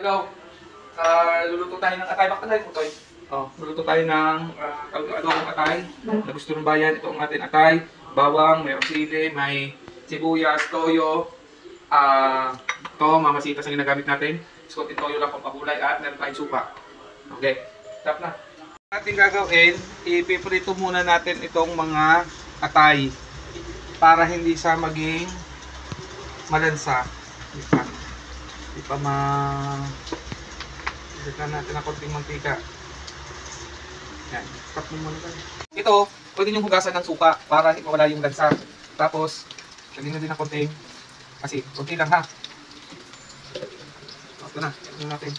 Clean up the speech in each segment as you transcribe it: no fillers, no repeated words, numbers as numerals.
Hello, luluto tayo ng atay. Bakit tayo putoy? Luluto tayo ng adobong atay na gusto ng bayan. Ito ang ating atay. Bawang, may sili, may sibuyas, toyo. Ito, mamasitas ang ginagamit natin. Skotin toyo lang pampahulay at meron tayong suka. Okay, tap na. Ating gagawin, ipiprito muna natin itong mga atay para hindi siya maging malansa. Di pa Dagdagan natin ng konting mantika. Yan, stop mo muna tayo. Ito, pwede nyo hugasan ng suka para mawala yung lansa. Tapos, lagyan na din ng konting asin. Konti lang ha. Ito na, lagyan natin.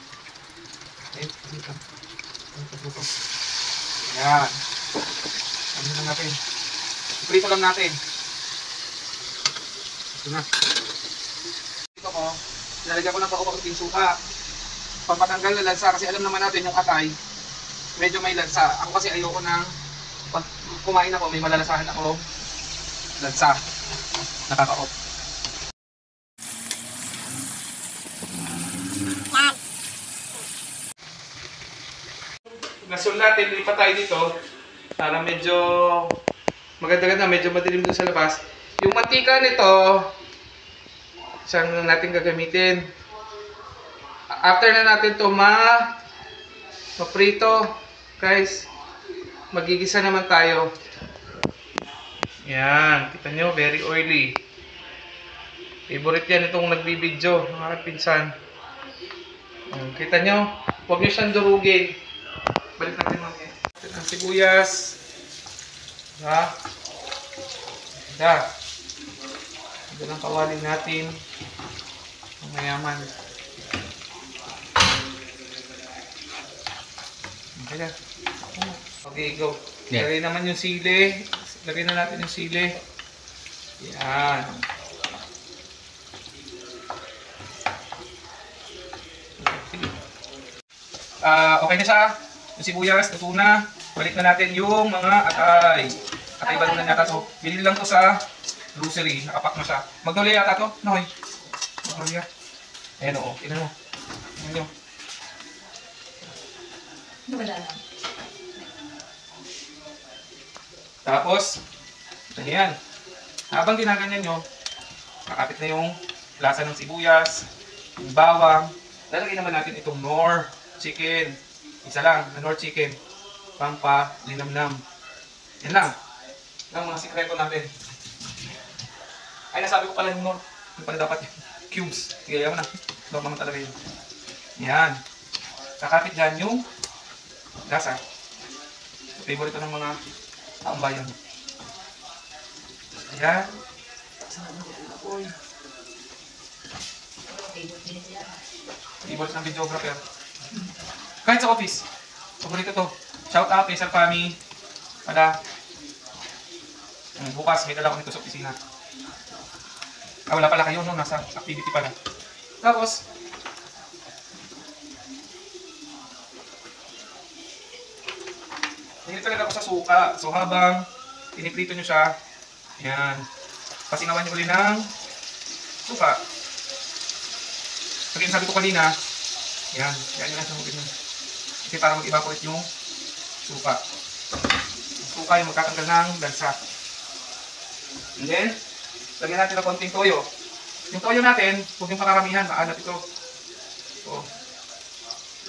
Yan. Lagyan lang natin. Prito lang natin. Ito na. Ito ko, nalagyan ko ng konting suka. Pampatanggal na lansa kasi alam naman natin yung atay medyo may lansa. Ako kasi ayoko nang pag kumain ako may malalasahan ako lansa. Nakaka-off. Gasol natin, lipat tayo dito para medyo maganda-ganda, medyo madilim doon sa labas. Yung mantika nito, siyang natin gagamitin. After na natin ito maprito, guys, magigisa naman tayo. Yan, kita nyo, very oily. Favorite yan itong nagbibidyo, mga pinsan. Kita nyo, huwag nyo siyang durugin. Balik natin mamaya. Ang sibuyas. Ha? Ito ang kawali natin. Ang mayaman. Okay, go. Yeah. Lagay naman yung sili. Lagay na natin yung sili. Yan. Okay na siya. Yung sibuyas, luto na. Balik na natin yung mga atay. Atay ba na yata to? Bilhin lang to sa grocery. Nakapak na siya. Magnolia yata to? Noy. Magnolia. Ayan o. Tignan mo. Tignan nyo. Tapos, ganyan. Habang ginaganyan nyo, kakapit na yung lasa ng sibuyas, yung bawang. Lalagay naman natin itong Knorr chicken. Isa lang, Knorr chicken. Pampalinamnam. Yan lang. Yan ang mga sikreto natin. Ay, nasabi ko pala yung Knorr. Yung pala dapat yung cubes. Sige, yaman na. Knorr naman talaga yun. Yan. Kakapit dyan yung lasa. Favorite ng mga taong-bayan. Ayan. Favorite ng videographer. Kahit sa office. Favorite to. Shout out kay Sir Pami. Bukas may dala ko nito sa opisina. Wala pala kayo no, nasa activity pala. Tapos, hindi talaga ako sa suka. So habang piniprito nyo siya, yan, pasingawan nyo ulit ng suka. Kasi sabi ko kanina, yan nyo lang sa mugin nyo. Kasi para mag-evaporate yung suka. Yung suka yung magkatanggal ng lansa. And then, lagyan natin ng konting toyo. Yung toyo natin, huwag yung pakaramihan, maalat ito. So,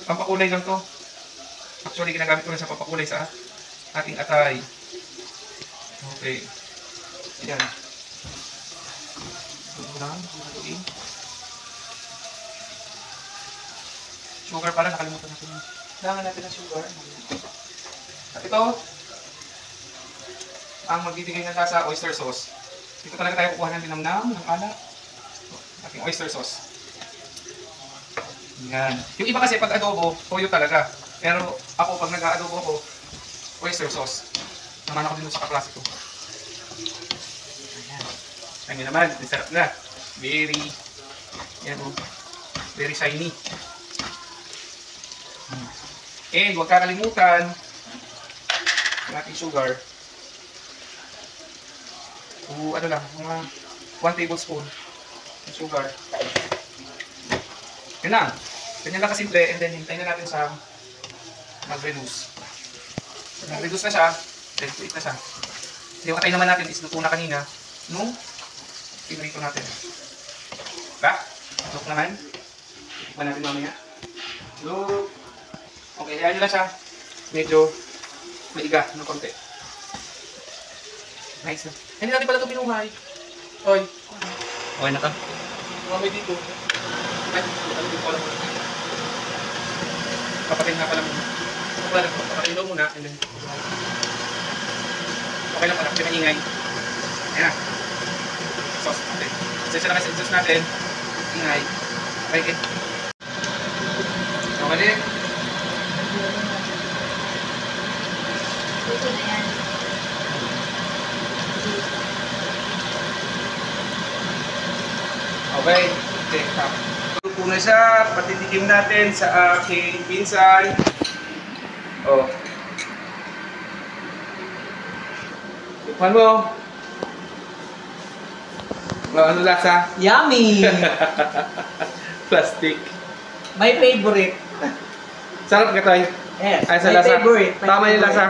pampakulay lang to. Actually, ginagamit ko rin sa pampakulay sa ating atay. Okay. Ayan. Sugar pala, nakalimutan natin. Kailangan natin ng sugar. At ito, ang magbibigay ng lasa, oyster sauce. Dito talaga tayo kukuha ng linamnam, ng alat. Ating oyster sauce. Yan. Yung iba kasi pag adobo, toyo talaga. Pero ako pag nag-aadobo ako, oyster sauce. Naman ako din sa kaklase ko. Ayan. Ayan naman, sarap na. Very, yan o. Very shiny. And huwag kakalimutan ang ating sugar. Ano lang, mga 1 tablespoon ng sugar. Yan lang. Ganyan lang kasimple, and then hintayin na natin sa mag-reduce. Nag-reduce na siya, then tuit na siya. Yung katay naman natin is luto na kanina nung pinrito natin. Diba? Look naman. Tikman natin mamaya. Look. Okay, ayan nyo lang siya. Medyo maiga ng konti. Nice na. Hindi natin pala ito binuhay. Oy. Okay na ka. Mamay dito. Ay, ano dito pala muna. Papatayin nga pala muna. Papatayin daw muna. And then, okay lang pala. Kasi maingay. Ayan na. Sauce natin. Sensya na kasi sauce natin. Ingay. Okay. Okay. Okay. Okay. Luto na siya. Patitikim natin sa aking pinsan. Oh. Tikman mo. Ano lasa? Yummy! Plastic. My favorite. Sarap ka tayo. Yes, Ay, sa my lasa. favorite. My Tama yung favorite. lasa.